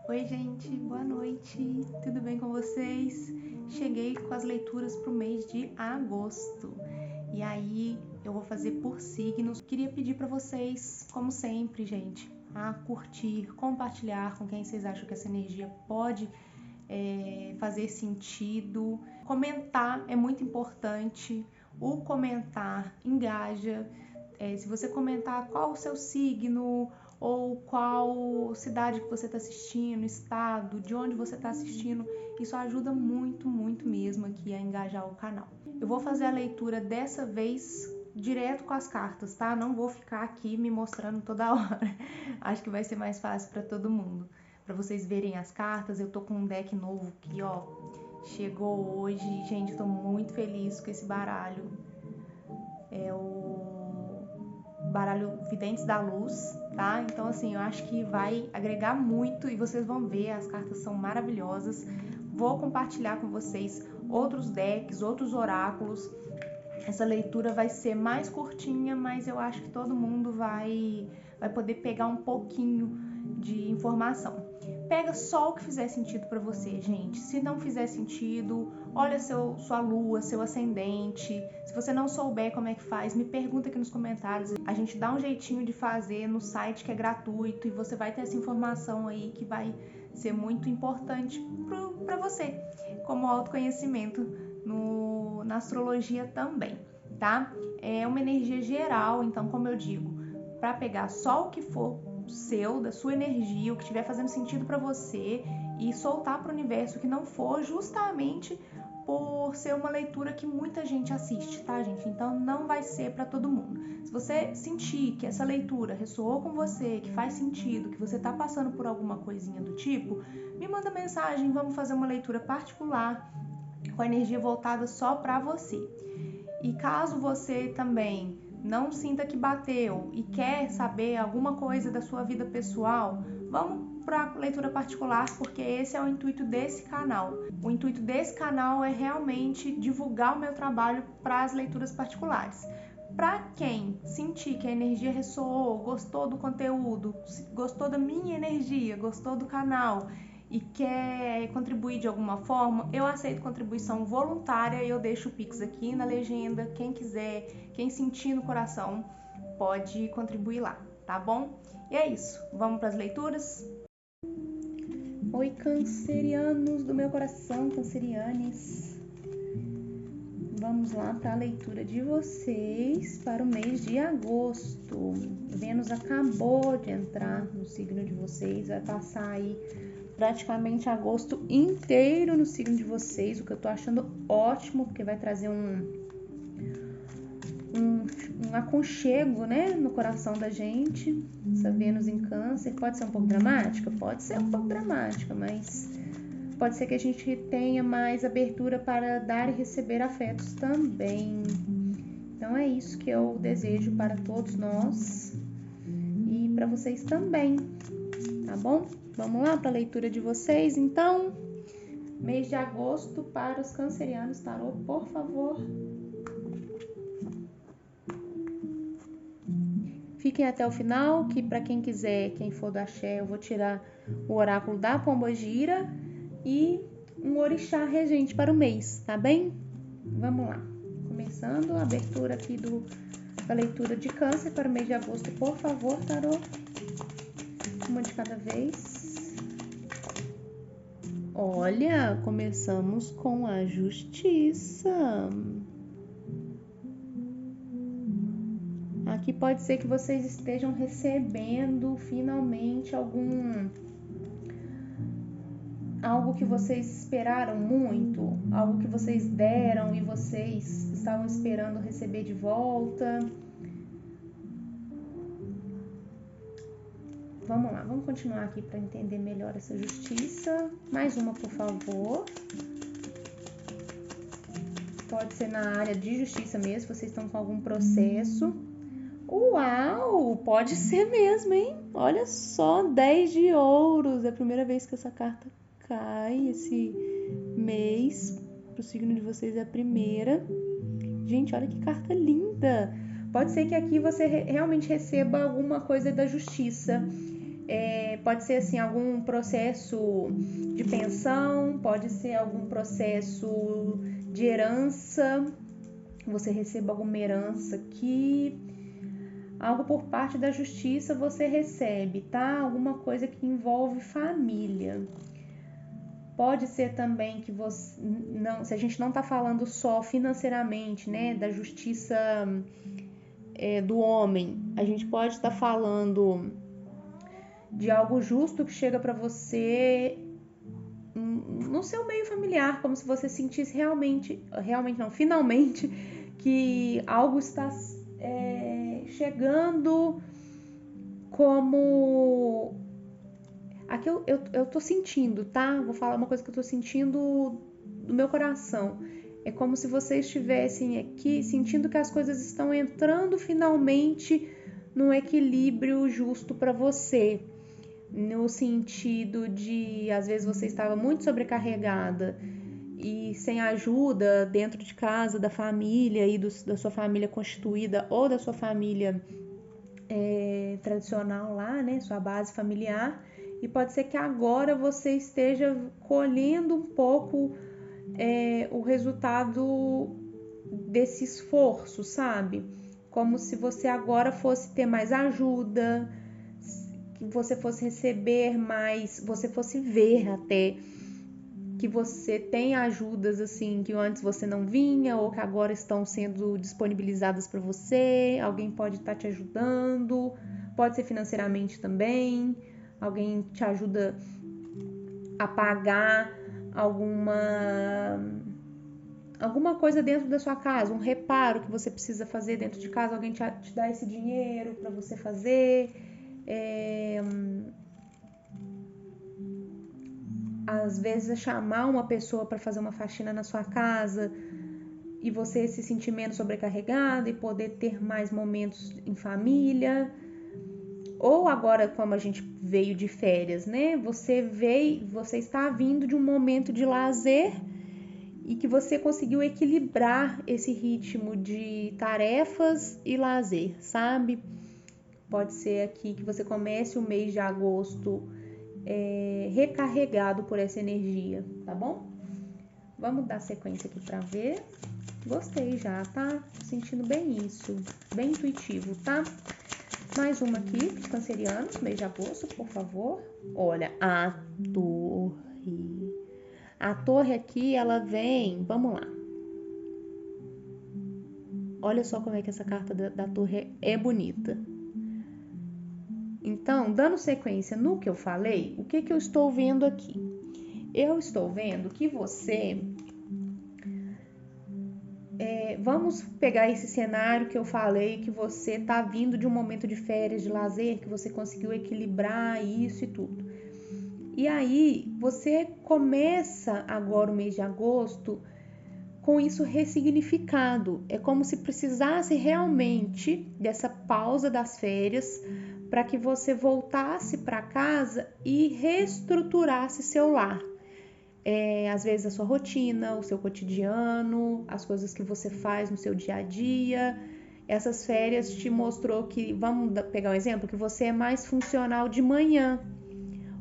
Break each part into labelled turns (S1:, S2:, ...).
S1: Oi, gente, boa noite, tudo bem com vocês? Cheguei com as leituras para o mês de agosto e aí eu vou fazer por signos. Queria pedir para vocês, como sempre, gente, a curtir, compartilhar com quem vocês acham que essa energia pode fazer sentido. Comentar é muito importante, o comentar engaja. Se você comentar qual o seu signo ou qual cidade que você está assistindo, estado, de onde você está assistindo, isso ajuda muito, muito mesmo aqui a engajar o canal. Eu vou fazer a leitura dessa vez direto com as cartas, tá? Não vou ficar aqui me mostrando toda hora. Acho que vai ser mais fácil para todo mundo. Para vocês verem as cartas, eu tô com um deck novo aqui, ó. Chegou hoje, gente, eu tô muito feliz com esse baralho. É o baralho Videntes da Luz, tá? Então, assim, eu acho que vai agregar muito e vocês vão ver, as cartas são maravilhosas. Vou compartilhar com vocês outros decks, outros oráculos. Essa leitura vai ser mais curtinha, mas eu acho que todo mundo vai poder pegar um pouquinho de informação. Pega só o que fizer sentido para você, gente. Se não fizer sentido, olha sua lua, seu ascendente. Se você não souber como é que faz, me pergunta aqui nos comentários. A gente dá um jeitinho de fazer no site que é gratuito e você vai ter essa informação aí que vai ser muito importante para você, como autoconhecimento na astrologia também, tá? É uma energia geral, então, como eu digo, para pegar só o que for seu, da sua energia, o que estiver fazendo sentido para você e soltar para o universo o que não for, justamente por ser uma leitura que muita gente assiste, tá, gente? Então não vai ser para todo mundo. Se você sentir que essa leitura ressoou com você, que faz sentido, que você tá passando por alguma coisinha do tipo, me manda mensagem, vamos fazer uma leitura particular com a energia voltada só para você. E caso você também não sinta que bateu e quer saber alguma coisa da sua vida pessoal, vamos para a leitura particular, porque esse é o intuito desse canal. O intuito desse canal é realmente divulgar o meu trabalho para as leituras particulares. Para quem sentir que a energia ressoou, gostou do conteúdo, gostou da minha energia, gostou do canal e quer contribuir de alguma forma, eu aceito contribuição voluntária e eu deixo o Pix aqui na legenda. Quem quiser, quem sentir no coração, pode contribuir lá, tá bom? E é isso, vamos para as leituras? Oi, cancerianos do meu coração, cancerianes. Vamos lá para a leitura de vocês para o mês de agosto. Vênus acabou de entrar no signo de vocês, vai passar aí praticamente agosto inteiro no signo de vocês, o que eu tô achando ótimo, porque vai trazer um aconchego, né, no coração da gente. Essa Vênus em Câncer pode ser um pouco dramática? Pode ser um pouco dramática, mas pode ser que a gente tenha mais abertura para dar e receber afetos também. Então é isso que eu desejo para todos nós e para vocês também, tá bom? Vamos lá para a leitura de vocês, então. Mês de agosto para os cancerianos, tarô, por favor. Fiquem até o final, que para quem quiser, quem for do axé, eu vou tirar o oráculo da Pombogira e um orixá regente para o mês, tá bem? Vamos lá. Começando a abertura aqui da leitura de câncer para o mês de agosto, por favor, tarô. Uma de cada vez. Olha, começamos com a justiça. Aqui pode ser que vocês estejam recebendo finalmente algo que vocês esperaram muito, algo que vocês deram e vocês estavam esperando receber de volta. Vamos lá, vamos continuar aqui para entender melhor essa justiça. Mais uma, por favor. Pode ser na área de justiça mesmo, se vocês estão com algum processo. Uau, pode ser mesmo, hein? Olha só, 10 de ouros. É a primeira vez que essa carta cai esse mês. Pro signo de vocês é a primeira. Gente, olha que carta linda. Pode ser que aqui você realmente receba alguma coisa da justiça. Pode ser assim algum processo de pensão, pode ser algum processo de herança, você receba alguma herança aqui, algo por parte da justiça você recebe, tá? Alguma coisa que envolve família. Pode ser também que você não, se a gente não está falando só financeiramente, né, da justiça do homem, a gente pode estar falando de algo justo que chega para você no seu meio familiar, como se você sentisse finalmente que algo está chegando como aqui eu tô sentindo, tá? Vou falar uma coisa que eu tô sentindo do meu coração. É como se vocês estivessem aqui sentindo que as coisas estão entrando finalmente num equilíbrio justo para você. No sentido de, às vezes você estava muito sobrecarregada e sem ajuda dentro de casa, da família e da sua família constituída ou da sua família tradicional lá, né? Sua base familiar. E pode ser que agora você esteja colhendo um pouco o resultado desse esforço, sabe? Como se você agora fosse ter mais ajuda, que você fosse receber mais, você fosse ver até que você tem ajudas assim que antes você não vinha ou que agora estão sendo disponibilizadas para você. Alguém pode estar te ajudando, pode ser financeiramente também. Alguém te ajuda a pagar alguma coisa dentro da sua casa, um reparo que você precisa fazer dentro de casa, alguém te dá esse dinheiro para você fazer. Às vezes é chamar uma pessoa para fazer uma faxina na sua casa e você se sentir menos sobrecarregado e poder ter mais momentos em família. Ou agora, como a gente veio de férias, né? Você está vindo de um momento de lazer e que você conseguiu equilibrar esse ritmo de tarefas e lazer, sabe? Pode ser aqui que você comece o mês de agosto recarregado por essa energia, tá bom? Vamos dar sequência aqui pra ver. Gostei já, tá? Sentindo bem isso, bem intuitivo, tá? Mais uma aqui, para os cancerianos, mês de agosto, por favor. Olha, a torre. A torre aqui, ela vem... Vamos lá. Olha só como é que essa carta da torre é bonita. Então, dando sequência no que eu falei, o que eu estou vendo aqui? Eu estou vendo que você... vamos pegar esse cenário que eu falei, que você está vindo de um momento de férias, de lazer, que você conseguiu equilibrar isso e tudo. E aí, você começa agora o mês de agosto com isso ressignificado. É como se precisasse realmente dessa pausa das férias para que você voltasse para casa e reestruturasse seu lar. Às vezes a sua rotina, o seu cotidiano, as coisas que você faz no seu dia a dia. Essas férias te mostrou que, vamos pegar um exemplo, que você é mais funcional de manhã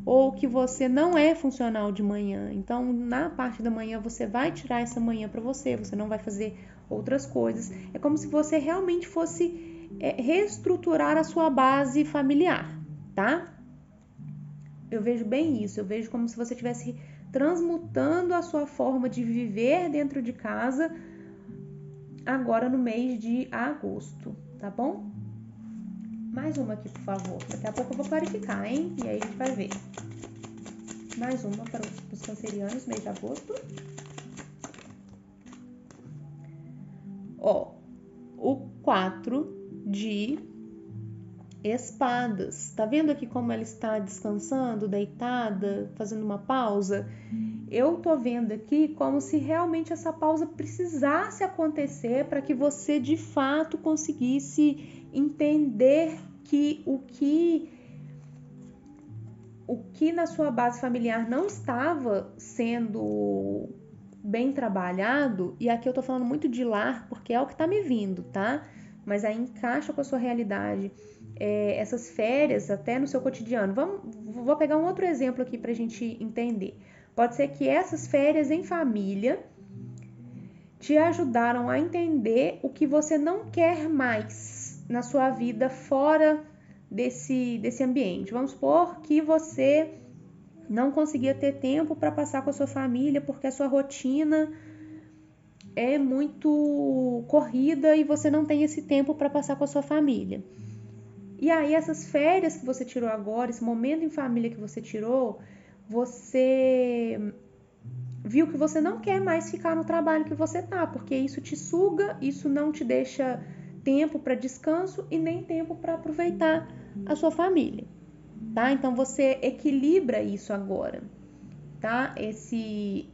S1: ou que você não é funcional de manhã. Então, na parte da manhã, você vai tirar essa manhã para você não vai fazer outras coisas. É como se você realmente fosse reestruturar a sua base familiar, tá? Eu vejo bem isso, eu vejo como se você estivesse transmutando a sua forma de viver dentro de casa agora no mês de agosto, tá bom? Mais uma aqui, por favor. Daqui a pouco eu vou clarificar, hein? E aí a gente vai ver. Mais uma para os cancerianos, mês de agosto. Ó, o 4 de espadas. Tá vendo aqui como ela está descansando, deitada, fazendo uma pausa? Eu tô vendo aqui como se realmente essa pausa precisasse acontecer para que você de fato conseguisse entender que o que na sua base familiar não estava sendo bem trabalhado, e aqui eu tô falando muito de lar porque é o que tá me vindo, tá? Mas aí encaixa com a sua realidade. essas férias até no seu cotidiano. Vou pegar um outro exemplo aqui para a gente entender. Pode ser que essas férias em família te ajudaram a entender o que você não quer mais na sua vida fora desse ambiente. Vamos supor que você não conseguia ter tempo para passar com a sua família porque a sua rotina é muito corrida e você não tem esse tempo para passar com a sua família. E aí essas férias que você tirou agora, esse momento em família que você tirou, você viu que você não quer mais ficar no trabalho que você tá, porque isso te suga, isso não te deixa tempo para descanso e nem tempo para aproveitar a sua família, tá? Então você equilibra isso agora, tá? Esse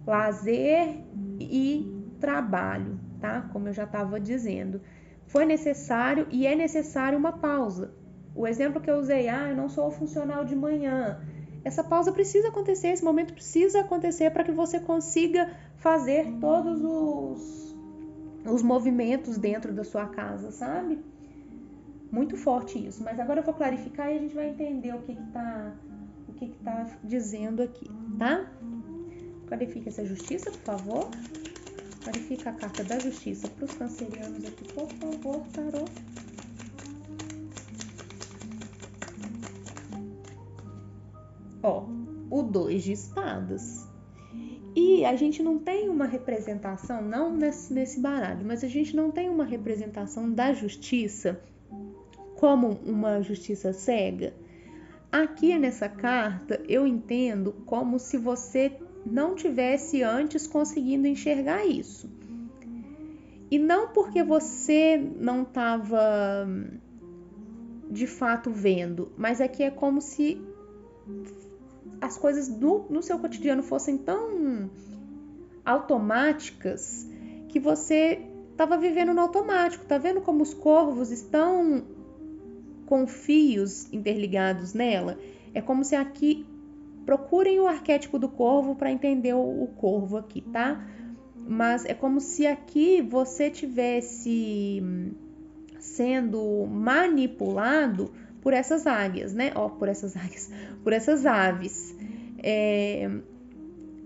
S1: lazer e trabalho, tá? Como eu já estava dizendo, foi necessário e é necessário uma pausa. O exemplo que eu usei, eu não sou funcional de manhã. Essa pausa precisa acontecer, esse momento precisa acontecer para que você consiga fazer todos os movimentos dentro da sua casa, sabe? Muito forte isso. Mas agora eu vou clarificar e a gente vai entender o que tá dizendo aqui, tá? Clarifica essa justiça, por favor. Clarifica a carta da justiça para os cancerianos aqui, por favor, tarô. O 2 de espadas. E a gente não tem uma representação, não nesse baralho, mas a gente não tem uma representação da justiça como uma justiça cega. Aqui nessa carta eu entendo como se você não tivesse antes conseguindo enxergar isso. E não porque você não estava de fato vendo, mas aqui é como se as coisas no seu cotidiano fossem tão automáticas que você estava vivendo no automático. Tá vendo como os corvos estão com fios interligados nela? É como se aqui, procurem o arquétipo do corvo para entender o corvo aqui, tá? Mas é como se aqui você tivesse sendo manipulado por essas águias, né? Por essas aves.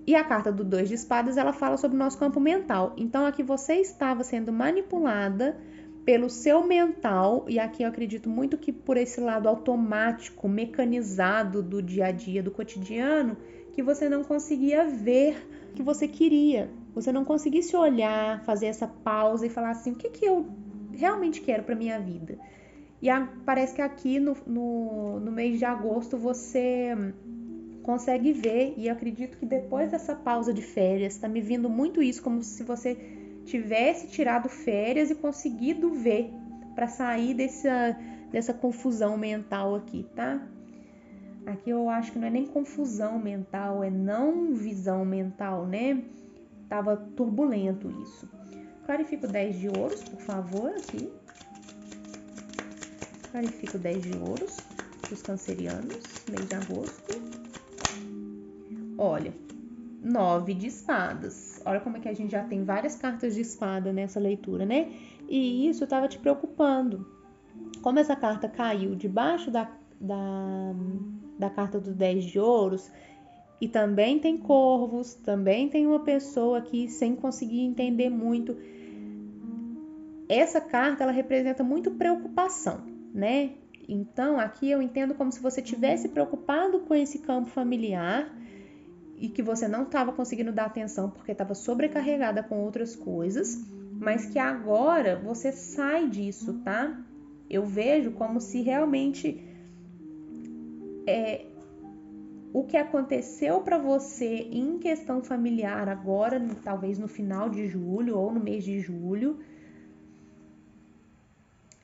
S1: E a carta do 2 de espadas, ela fala sobre o nosso campo mental. Então, aqui você estava sendo manipulada pelo seu mental, e aqui eu acredito muito que por esse lado automático, mecanizado do dia a dia, do cotidiano, que você não conseguia ver o que você queria. Você não conseguia se olhar, fazer essa pausa e falar assim, o que eu realmente quero para minha vida? E parece que aqui no mês de agosto você consegue ver, e eu acredito que depois dessa pausa de férias, tá me vindo muito isso, como se você tivesse tirado férias e conseguido ver, para sair dessa confusão mental aqui, tá? Aqui eu acho que não é nem confusão mental, é não visão mental, né? Tava turbulento isso. Clarifica o 10 de ouros, por favor, aqui. Clarifica o 10 de ouros para os cancerianos, mês de agosto. Olha, 9 de espadas. Olha como é que a gente já tem várias cartas de espada nessa leitura, né? E isso estava te preocupando. Como essa carta caiu debaixo da carta do 10 de ouros, e também tem corvos, também tem uma pessoa aqui sem conseguir entender muito. Essa carta, ela representa muito preocupação, né? Então, aqui eu entendo como se você tivesse preocupado com esse campo familiar e que você não estava conseguindo dar atenção porque estava sobrecarregada com outras coisas, mas que agora você sai disso, tá? Eu vejo como se realmente o que aconteceu para você em questão familiar agora, talvez no final de julho ou no mês de julho,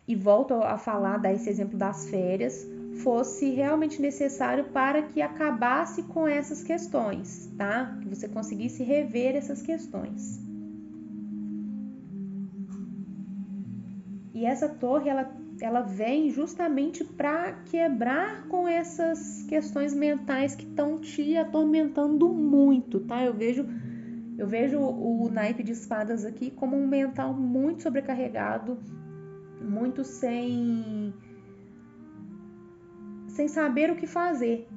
S1: e volto a falar, dar esse exemplo das férias, fosse realmente necessário para que acabasse com essas questões, tá? Que você conseguisse rever essas questões. E essa torre, ela vem justamente para quebrar com essas questões mentais que estão te atormentando muito, tá? Eu vejo o naipe de espadas aqui como um mental muito sobrecarregado, muito sem saber o que fazer,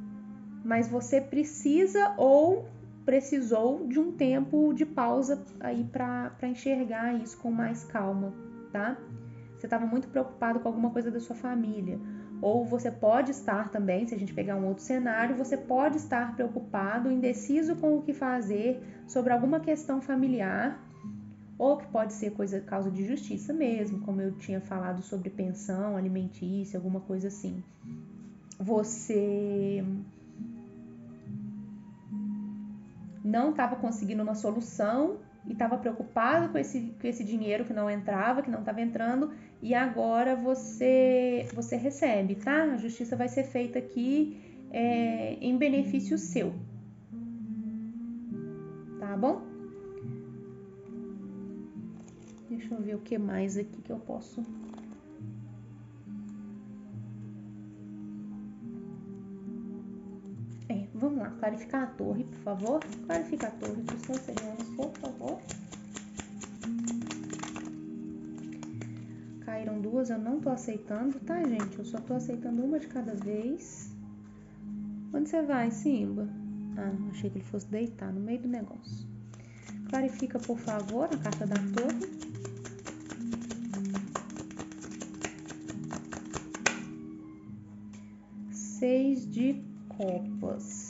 S1: mas você precisa ou precisou de um tempo de pausa aí para enxergar isso com mais calma, tá? Você estava muito preocupado com alguma coisa da sua família, ou você pode estar também, se a gente pegar um outro cenário, você pode estar preocupado, indeciso com o que fazer sobre alguma questão familiar, ou que pode ser causa de justiça mesmo, como eu tinha falado sobre pensão alimentícia, alguma coisa assim. Você não estava conseguindo uma solução e estava preocupado com esse dinheiro que não entrava, que não estava entrando, e agora você recebe, tá? A justiça vai ser feita aqui em benefício seu, tá bom? Deixa eu ver o que mais aqui que eu posso... Vamos lá, clarificar a torre, por favor. Clarifica a torre dos cancerianos, por favor. Caíram duas, eu não tô aceitando, tá, gente? Eu só tô aceitando uma de cada vez. Onde você vai, Simba? Ah, achei que ele fosse deitar no meio do negócio. Clarifica, por favor, a carta da torre. Seis de copas.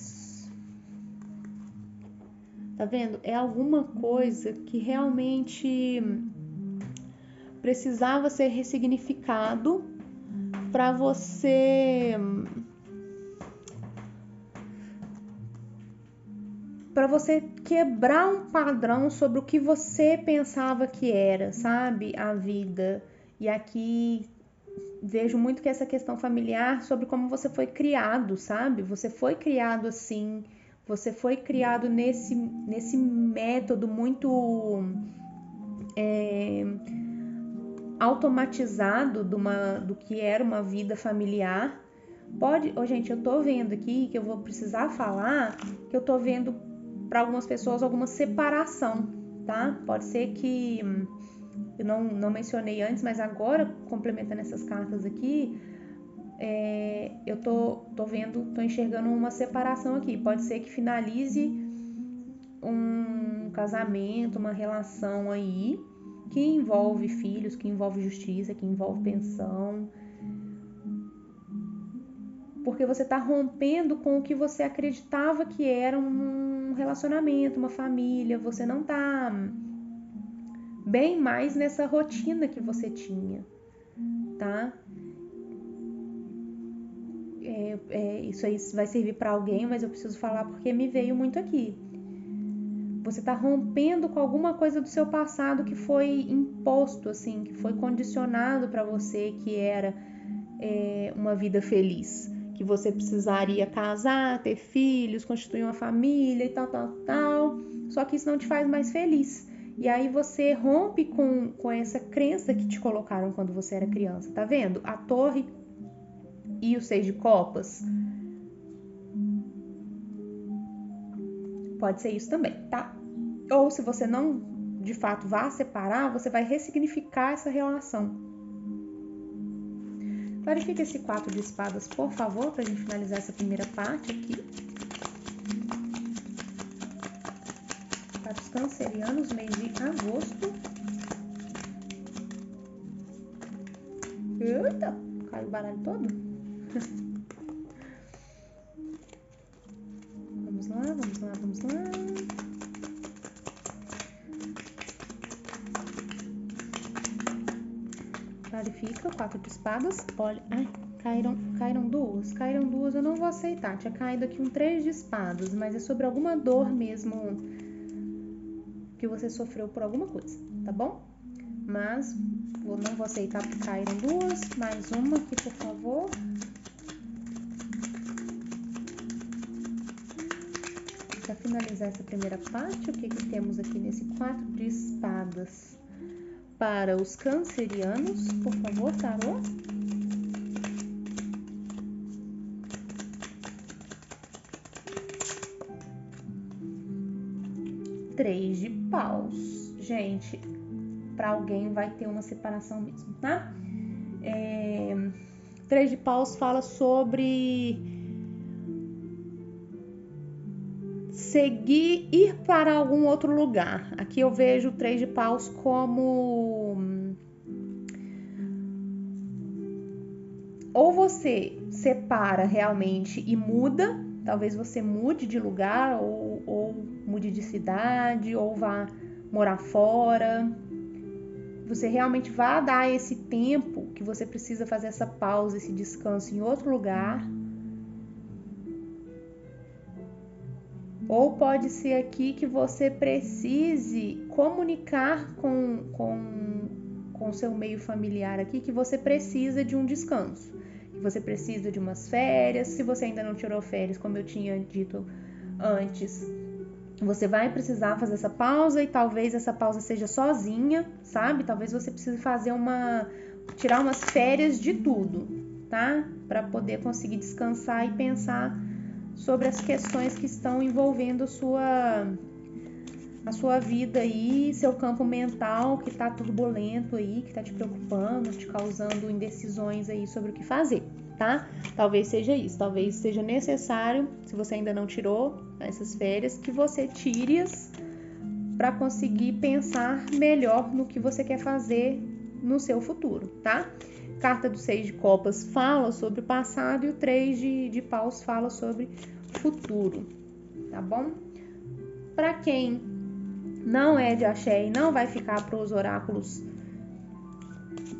S1: Tá vendo? É alguma coisa que realmente precisava ser ressignificado para você quebrar um padrão sobre o que você pensava que era, sabe? A vida. E aqui vejo muito que essa questão familiar sobre como você foi criado, sabe? Você foi criado assim, você foi criado nesse método muito automatizado do que era uma vida familiar. Gente, eu tô vendo aqui que eu vou precisar falar que eu tô vendo para algumas pessoas alguma separação, tá? Pode ser que eu não mencionei antes, mas agora, complementando essas cartas aqui, eu tô enxergando uma separação aqui. Pode ser que finalize um casamento, uma relação aí, que envolve filhos, que envolve justiça, que envolve pensão. Porque você tá rompendo com o que você acreditava que era um relacionamento, uma família. Você não tá bem mais nessa rotina que você tinha, tá? Isso aí vai servir para alguém, mas eu preciso falar porque me veio muito aqui. Você tá rompendo com alguma coisa do seu passado que foi imposto, assim, que foi condicionado para você, que era uma vida feliz, que você precisaria casar, ter filhos, constituir uma família e tal. Só que isso não te faz mais feliz. E aí você rompe com essa crença que te colocaram quando você era criança, tá vendo? A torre e o 6 de copas. Pode ser isso também, tá? Ou se você não, de fato, vá separar, você vai ressignificar essa relação. Clarifique esse 4 de espadas, por favor, pra gente finalizar essa primeira parte aqui. Para os cancerianos, mês de agosto. Eita, caiu o baralho todo? Vamos lá. Clarifica, 4 de espadas. Olha, caíram duas. Eu não vou aceitar. Tinha caído aqui um 3 de espadas, mas é sobre alguma dor mesmo que você sofreu por alguma coisa, tá bom? Mas não vou aceitar porque caíram duas. Mais uma aqui, por favor. Para finalizar essa primeira parte, o que temos aqui nesse 4 de espadas? Para os cancerianos, por favor, tarô. Três de paus. Gente, para alguém vai ter uma separação mesmo, tá? Três de paus fala sobre seguir, ir para algum outro lugar. Aqui eu vejo o três de paus como ou você separa realmente e muda, talvez você mude de lugar ou mude de cidade ou vá morar fora. Você realmente vai dar esse tempo que você precisa fazer essa pausa, esse descanso em outro lugar. Ou pode ser aqui que você precise comunicar com o seu meio familiar aqui que você precisa de um descanso, que você precisa de umas férias. Se você ainda não tirou férias, como eu tinha dito antes, você vai precisar fazer essa pausa e talvez essa pausa seja sozinha, sabe? Talvez você precise tirar umas férias de tudo, tá? Para poder conseguir descansar e pensar sobre as questões que estão envolvendo a sua vida aí, seu campo mental que tá turbulento aí, que tá te preocupando, te causando indecisões aí sobre o que fazer, tá? Talvez seja isso, talvez seja necessário, se você ainda não tirou essas férias, que você tire-as para conseguir pensar melhor no que você quer fazer no seu futuro, tá? Carta do 6 de copas fala sobre o passado e o 3 de paus fala sobre o futuro, tá bom? Para quem não é de axé e não vai ficar para os oráculos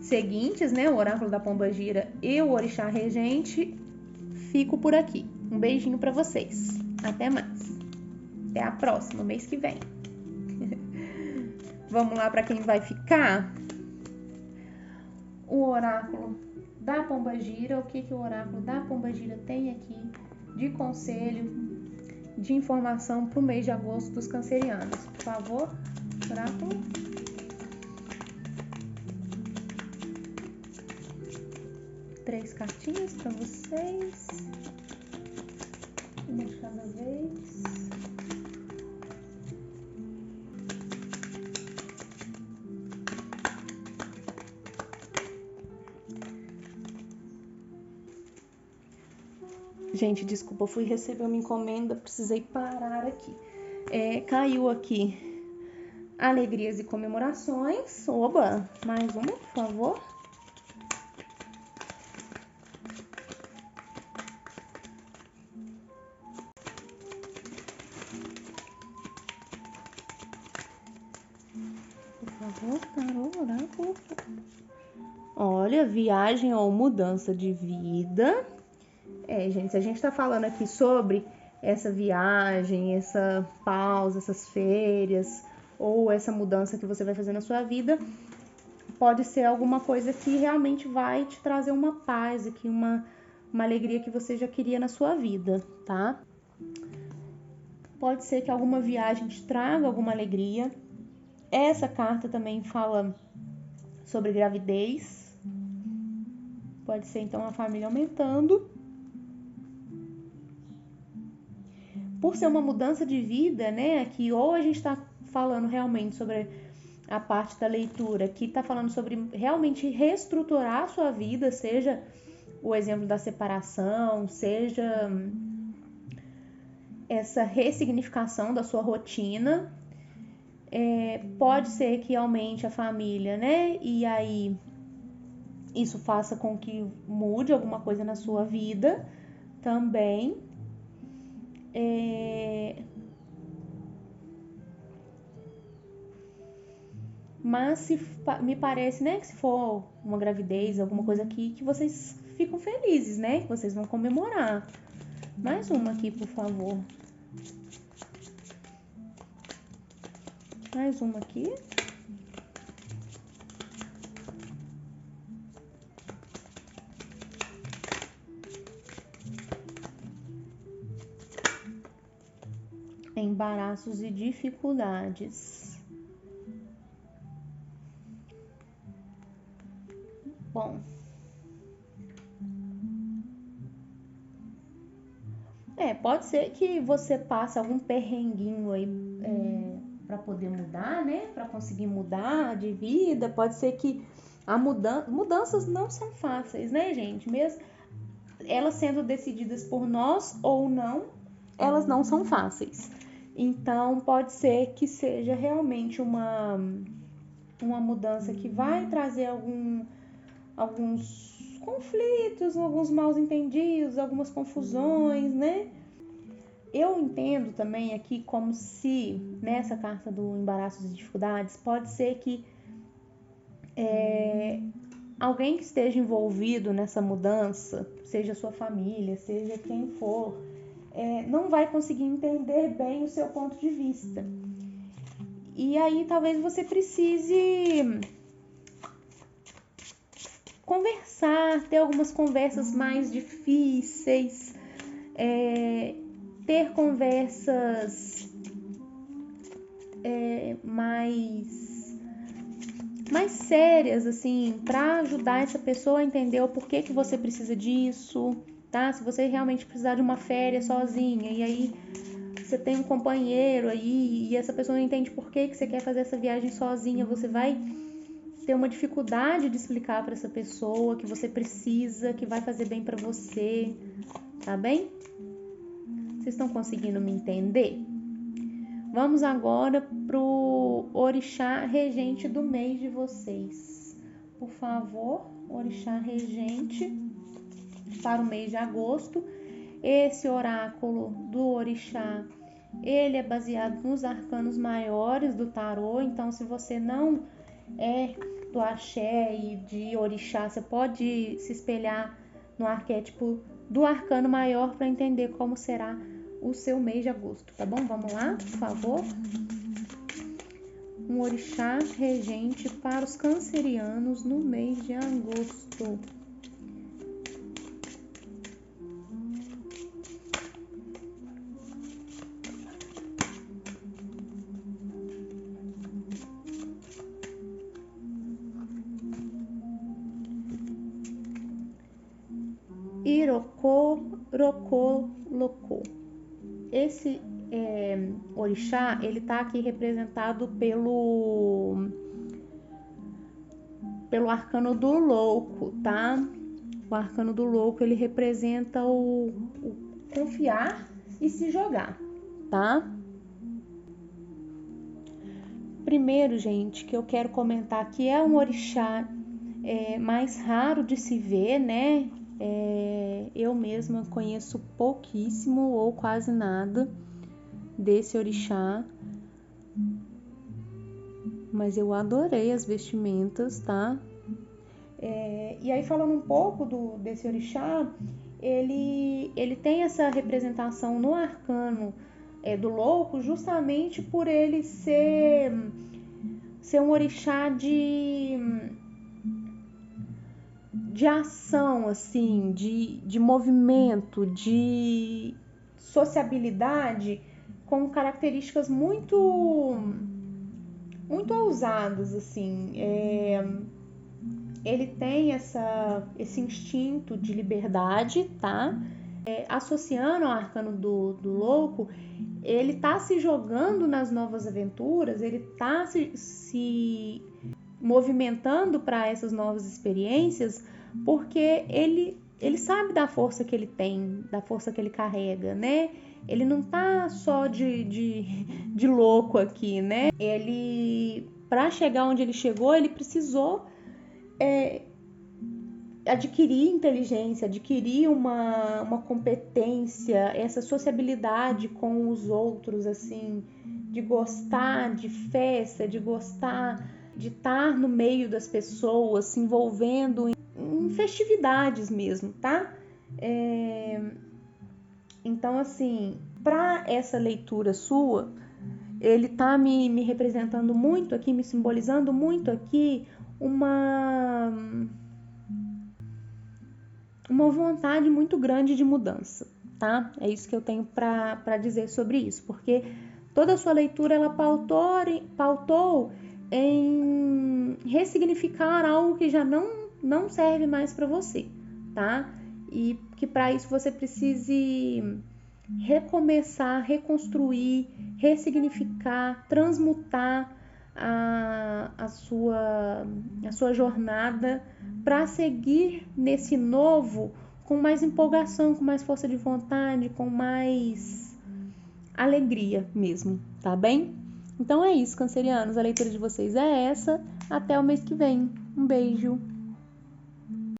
S1: seguintes, né? O oráculo da Pombagira e o orixá regente, fico por aqui. Um beijinho para vocês. Até mais. Até a próxima, mês que vem. Vamos lá para quem vai ficar. O oráculo da Pombagira, o que o oráculo da Pombagira tem aqui de conselho, de informação para o mês de agosto dos cancerianos. Por favor, oráculo. Três cartinhas para vocês. Uma de cada vez. Gente, desculpa, eu fui receber uma encomenda, precisei parar aqui. Caiu aqui alegrias e comemorações. Oba, mais uma, por favor. Por favor, tarô, oráculo. Olha, viagem ou mudança de vida. Gente, se a gente tá falando aqui sobre essa viagem, essa pausa, essas férias, ou essa mudança que você vai fazer na sua vida, pode ser alguma coisa que realmente vai te trazer uma paz aqui, uma alegria que você já queria na sua vida, tá? Pode ser que alguma viagem te traga alguma alegria. Essa carta também fala sobre gravidez. Pode ser, então, a família aumentando. Por ser uma mudança de vida, né? Aqui, ou a gente está falando realmente sobre a parte da leitura, que está falando sobre realmente reestruturar a sua vida, seja o exemplo da separação, seja essa ressignificação da sua rotina. Pode ser que aumente a família, né? E aí isso faça com que mude alguma coisa na sua vida também. Mas me parece, né, que se for uma gravidez, alguma coisa aqui, que vocês ficam felizes, né? Que vocês vão comemorar. Mais uma aqui, por favor. Mais uma aqui. Embaraços e dificuldades. Bom. Pode ser que você passe algum perrenguinho aí para poder mudar, né? Para conseguir mudar de vida. Pode ser que Mudanças não são fáceis, né, gente? Mesmo elas sendo decididas por nós ou não, elas não são fáceis. Então, pode ser que seja realmente uma mudança que vai trazer alguns conflitos, alguns mal-entendidos, algumas confusões, né? Eu entendo também aqui como se, nessa carta do embaraço e dificuldades, pode ser que alguém que esteja envolvido nessa mudança, seja sua família, seja quem for, não vai conseguir entender bem o seu ponto de vista. E aí talvez você precise conversar, ter algumas conversas mais difíceis, ter conversas mais sérias, assim, para ajudar essa pessoa a entender o porquê que você precisa disso, tá? Se você realmente precisar de uma férias sozinha e aí você tem um companheiro aí e essa pessoa não entende por que você quer fazer essa viagem sozinha, você vai ter uma dificuldade de explicar para essa pessoa que você precisa, que vai fazer bem para você, tá bem? Vocês estão conseguindo me entender? Vamos agora pro orixá regente do mês de vocês. Por favor, orixá regente para o mês de agosto. Esse oráculo do orixá, ele é baseado nos arcanos maiores do tarô. Então, se você não é do axé e de orixá, você pode se espelhar no arquétipo do arcano maior para entender como será o seu mês de agosto, tá bom? Vamos lá, por favor. Um orixá regente para os cancerianos no mês de agosto. Iroko-roko-loko. Esse orixá, ele tá aqui representado pelo arcano do louco, tá? O arcano do louco, ele representa o confiar e se jogar, tá? Primeiro, gente, que eu quero comentar aqui é um orixá mais raro de se ver, né? Eu mesma conheço pouquíssimo ou quase nada desse orixá, mas eu adorei as vestimentas, tá? E aí, falando um pouco desse orixá, ele tem essa representação no arcano do louco, justamente por ele ser um orixá de ação, assim, de movimento, de sociabilidade, com características muito ousadas, assim. Ele tem esse instinto de liberdade, tá? Associando ao arcano do louco, ele tá se jogando nas novas aventuras, ele tá se movimentando para essas novas experiências, porque ele sabe da força que ele tem, da força que ele carrega, né? Ele não tá só de louco aqui, né? Ele, para chegar onde ele chegou, ele precisou adquirir inteligência, adquirir uma competência, essa sociabilidade com os outros, assim, de gostar de festa, de gostar de estar no meio das pessoas, se envolvendo em festividades mesmo, tá? Então, assim, para essa leitura sua, ele tá me representando muito aqui, me simbolizando muito aqui uma vontade muito grande de mudança, tá? É isso que eu tenho para dizer sobre isso, porque toda a sua leitura ela pautou em ressignificar algo que já não serve mais para você, tá? E que para isso você precise recomeçar, reconstruir, ressignificar, transmutar a sua jornada para seguir nesse novo com mais empolgação, com mais força de vontade, com mais alegria mesmo, tá bem? Então é isso, cancerianos, a leitura de vocês é essa. Até o mês que vem. Um beijo!